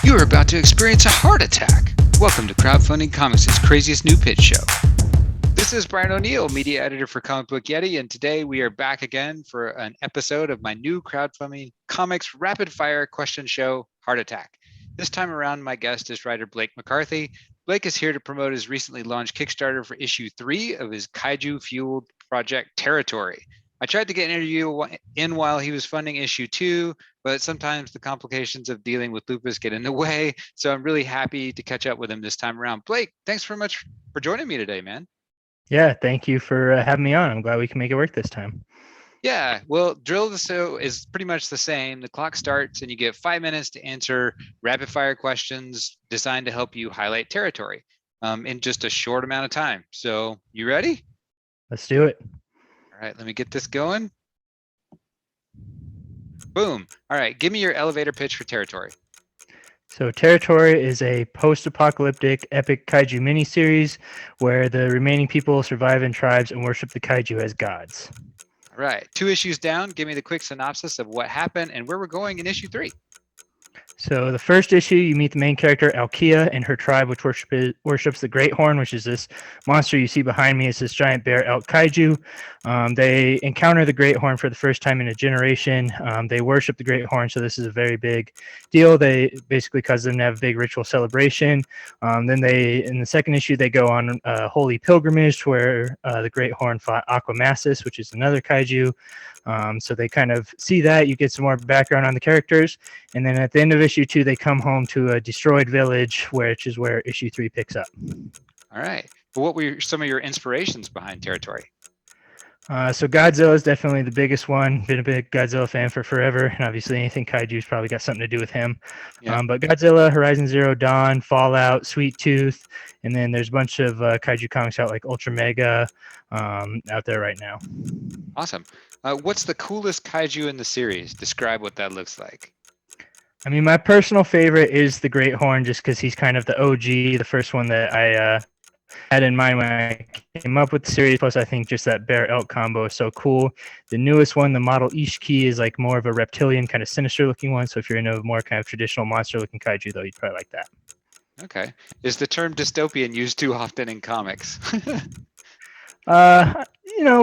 You are about to experience a heart attack. Welcome to Crowdfunding Comics' craziest new pitch show. This is Byron O'Neal, media editor for Book Yeti, and today we are back again for an episode of my new Crowdfunding Comics rapid fire question show, Heart Attack. This time around, my guest is writer Blake McCarthy. Blake is here to promote his recently launched Kickstarter for issue 3 of his kaiju-fueled project Territory. I tried to get an interview in while he was funding issue 2, but sometimes the complications of dealing with lupus get in the way. So I'm really happy to catch up with him this time around. Blake, thanks very much for joining me today, man. Yeah, thank you for having me on. I'm glad we can make it work this time. Yeah, well, drill of the show is pretty much the same. The clock starts and you get 5 minutes to answer rapid fire questions designed to help you highlight territory in just a short amount of time. So you ready? Let's do it. All right, let me get this going. Boom. All right, give me your elevator pitch for Territory. So Territory is a post-apocalyptic epic kaiju miniseries where the remaining people survive in tribes and worship the kaiju as gods. All right, 2 issues down. Give me the quick synopsis of what happened and where we're going in issue 3. So the first issue, you meet the main character, Alkia, and her tribe, which worships the Great Horn, which is this monster you see behind me. It's this giant bear elk kaiju. They encounter the Great Horn for the first time in a generation. They worship the Great Horn, so this is a very big deal. They basically cause them to have a big ritual celebration. Then in the second issue, they go on a holy pilgrimage where the Great Horn fought Aquamassis, which is another kaiju. So they kind of see that. You get some more background on the characters. And then at the end of issue 2, they come home to a destroyed village, which is where issue 3 picks up. All right. Well, what were some of your inspirations behind Territory? So Godzilla is definitely the biggest one. Been a big Godzilla fan for forever. And obviously anything kaiju's probably got something to do with him. Yeah. But Godzilla, Horizon Zero Dawn, Fallout, Sweet Tooth. And then there's a bunch of kaiju comics out like Ultra Mega out there right now. Awesome. What's the coolest kaiju in the series? Describe what that looks like. I mean, my personal favorite is the Great Horn, just because he's kind of the OG, the first one that I had in mind when I came up with the series. Plus, I think just that bear elk combo is so cool. The newest one, the model Ishiki, is like more of a reptilian, kind of sinister looking one. So if you're into a more kind of traditional monster looking kaiju, though, you'd probably like that. Okay. Is the term dystopian used too often in comics?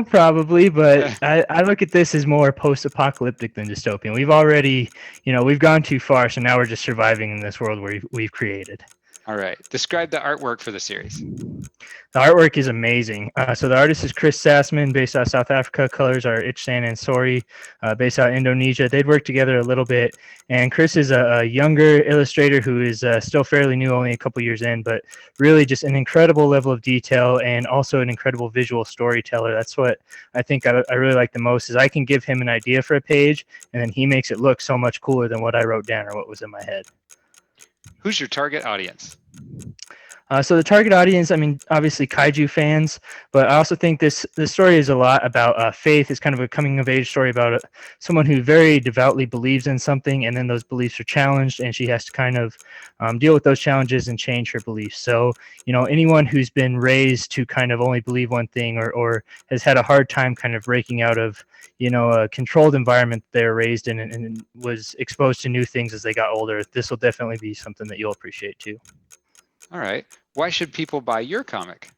Probably, but I look at this as more post-apocalyptic than dystopian. We've already, we've gone too far, so now we're just surviving in this world where we've created. All right. Describe the artwork for the series. The artwork is amazing. So the artist is Chris Sassman, based out of South Africa. Colors are Ichsan and Sori, based out of Indonesia. They'd worked together a little bit. And Chris is a younger illustrator who is still fairly new, only a couple years in, but really just an incredible level of detail and also an incredible visual storyteller. That's what I think I really like the most, is I can give him an idea for a page, and then he makes it look so much cooler than what I wrote down or what was in my head. Who's your target audience? So the target audience, I mean, obviously kaiju fans, but I also think this story is a lot about faith. It's kind of a coming of age story about someone who very devoutly believes in something, and then those beliefs are challenged, and she has to kind of deal with those challenges and change her beliefs. So, anyone who's been raised to kind of only believe one thing, or has had a hard time kind of breaking out of, a controlled environment they're raised in and was exposed to new things as they got older, this will definitely be something that you'll appreciate too. All right. Why should people buy your comic?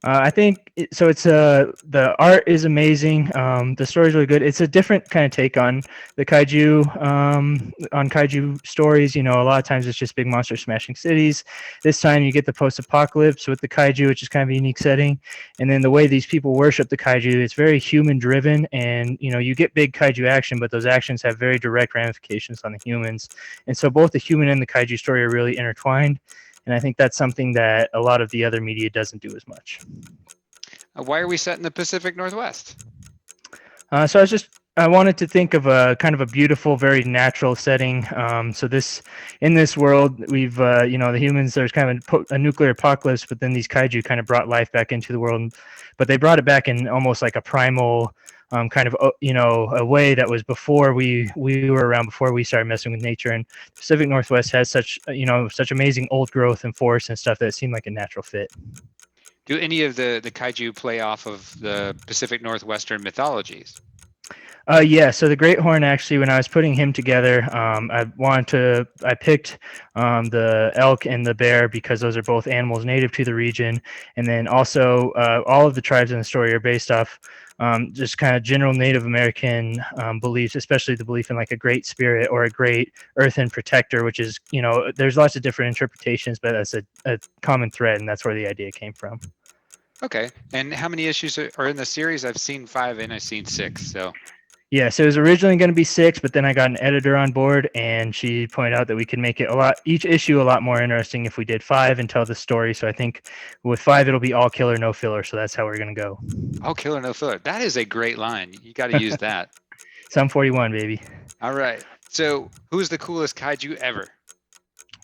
I think so. It's the art is amazing. The story is really good. It's a different kind of take on the kaiju, on kaiju stories. A lot of times it's just big monsters smashing cities. This time you get the post-apocalypse with the kaiju, which is kind of a unique setting. And then the way these people worship the kaiju, it's very human-driven. And you get big kaiju action, but those actions have very direct ramifications on the humans. And so both the human and the kaiju story are really intertwined. And I think that's something that a lot of the other media doesn't do as much. Why are we set in the Pacific Northwest? So I wanted to think of a kind of a beautiful, very natural setting. So in this world, we've, the humans, there's kind of a nuclear apocalypse, but then these kaiju kind of brought life back into the world. But they brought it back in almost like a primal kind of, a way that was before we were around, before we started messing with nature. And the Pacific Northwest has such amazing old growth and forests and stuff that seemed like a natural fit. Do any of the kaiju play off of the Pacific Northwestern mythologies? Yeah, so the Great Horn, actually, when I was putting him together, I picked the elk and the bear because those are both animals native to the region. And then also, all of the tribes in the story are based off just kind of general Native American beliefs, especially the belief in like a great spirit or a great earthen protector, which is, there's lots of different interpretations, but that's a common thread, and that's where the idea came from. Okay. And how many issues are in the series? I've seen 5 and I've seen 6. So Yeah, so it was originally going to be 6, but then I got an editor on board, and she pointed out that we could make it each issue a lot more interesting if we did 5 and tell the story. So I think with 5, it'll be all killer, no filler. So that's how we're going to go. all killer, no filler. That is a great line. You got to use that. Sum 41, baby. All right. So who's the coolest kaiju ever?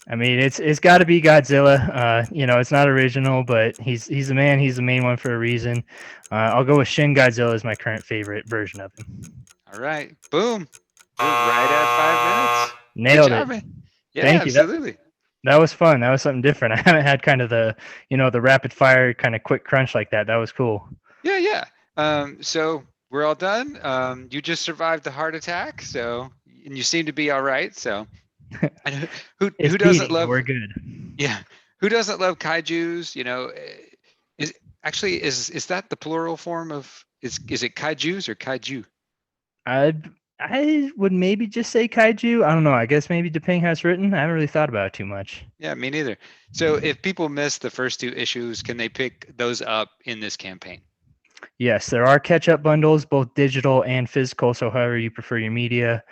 I mean, it's got to be Godzilla. It's not original, but he's the man. He's the main one for a reason. I'll go with Shin Godzilla as my current favorite version of him. All right. Boom. We're right at 5 minutes. Nailed Good job, it. man. Yeah, Thank you. absolutely. That was fun. That was something different. I haven't had kind of the rapid fire kind of quick crunch like that. That was cool. Yeah. So we're all done. You just survived the heart attack, and you seem to be all right. So who doesn't love? We're good. Yeah. Who doesn't love kaijus? Is that the plural form of is it kaijus or kaiju? I would maybe just say kaiju. I don't know. I guess maybe depending how it's written. I haven't really thought about it too much. Yeah, me neither. So if people miss the first 2 issues, can they pick those up in this campaign? Yes, there are catch-up bundles, both digital and physical. So however you prefer your media,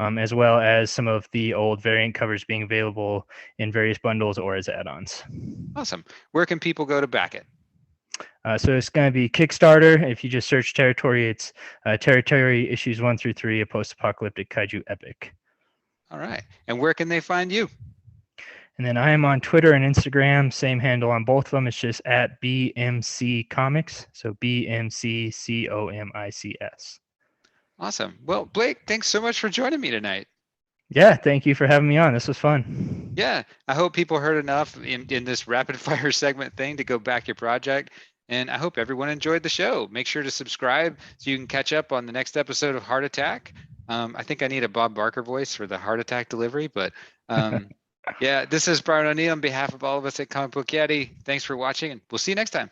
as well as some of the old variant covers being available in various bundles or as add-ons. Awesome. Where can people go to back it? So it's going to be Kickstarter. If you just search Territory, it's Territory issues 1 through 3, a post-apocalyptic kaiju epic. All right. And where can they find you? And then I am on Twitter and Instagram, same handle on both of them. It's just at BMC Comics. So BMCCOMICS. Awesome. Well, Blake, thanks so much for joining me tonight. Yeah, thank you for having me on. This was fun. Yeah, I hope people heard enough in this rapid fire segment thing to go back your project. And I hope everyone enjoyed the show. Make sure to subscribe so you can catch up on the next episode of Heart Attack. I think I need a Bob Barker voice for the heart attack delivery, but yeah, this is Byron O'Neal on behalf of all of us at Comic Book Yeti. Thanks for watching, and we'll see you next time.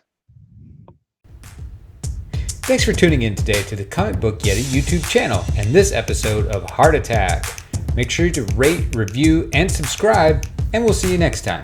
Thanks for tuning in today to the Comic Book Yeti YouTube channel and this episode of Heart Attack. Make sure to rate, review, and subscribe, and we'll see you next time.